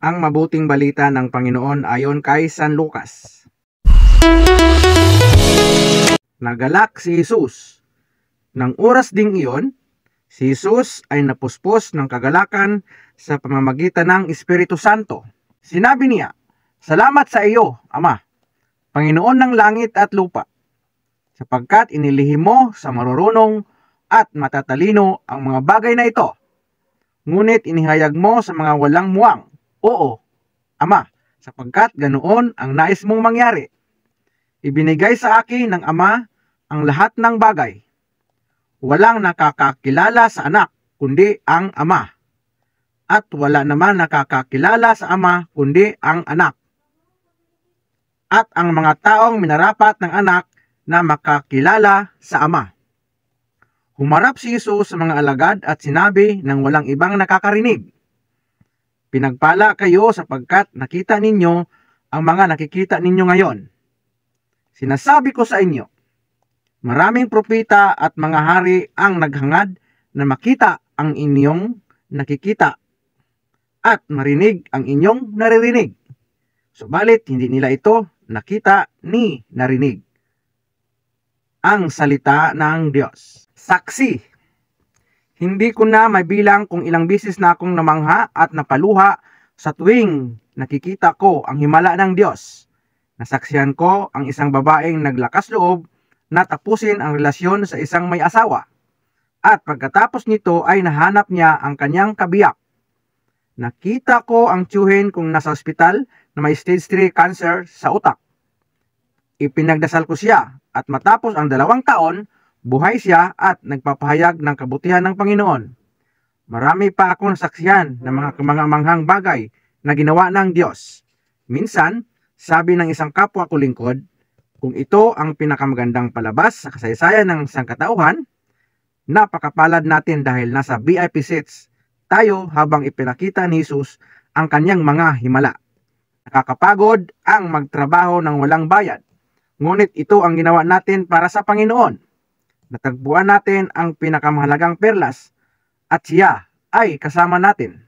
Ang mabuting balita ng Panginoon ayon kay San Lucas. Nagalak si Jesus. Nang oras ding iyon, si Jesus ay napuspos ng kagalakan sa pamamagitan ng Espiritu Santo. Sinabi niya, "Salamat sa iyo, Ama, Panginoon ng langit at lupa, sapagkat inilihim mo sa marurunong at matatalino ang mga bagay na ito. Ngunit inihayag mo sa mga walang muwang. Oo, Ama, sapagkat ganoon ang nais mong mangyari. Ibinigay sa akin ng Ama ang lahat ng bagay. Walang nakakakilala sa anak, kundi ang Ama. At wala naman nakakakilala sa Ama, kundi ang anak. At ang mga taong minarapat ng anak na makakilala sa Ama." Humarap si Jesus sa mga alagad at sinabi ng walang ibang nakakarinig, "Pinagpala kayo sapagkat nakita ninyo ang mga nakikita ninyo ngayon. Sinasabi ko sa inyo, maraming propeta at mga hari ang naghangad na makita ang inyong nakikita at marinig ang inyong naririnig. Subalit hindi nila ito nakita ni narinig." Ang salita ng Diyos. Saksi. Hindi ko na mabilang kung ilang bisis na akong namangha at napaluha sa tuwing nakikita ko ang himala ng Diyos. Nasaksihan ko ang isang babaeng naglakas loob na tapusin ang relasyon sa isang may asawa. At pagkatapos nito ay nahanap niya ang kanyang kabiyak. Nakita ko ang tiyuhin kung nasa ospital na may stage 3 cancer sa utak. Ipinagdasal ko siya at matapos ang 2 taon, buhay siya at nagpapahayag ng kabutihan ng Panginoon. Marami pa akong nasaksihan ng mga kamanghang bagay na ginawa ng Diyos. Minsan, sabi ng isang kapwa ko lingkod, kung ito ang pinakamagandang palabas sa kasaysayan ng sangkatauhan, napakapalad natin dahil nasa VIP seats tayo habang ipinakita ni Jesus ang kanyang mga himala. Nakakapagod ang magtrabaho ng walang bayad, ngunit ito ang ginawa natin para sa Panginoon. Natagpuan natin ang pinakamahalagang perlas at siya ay kasama natin.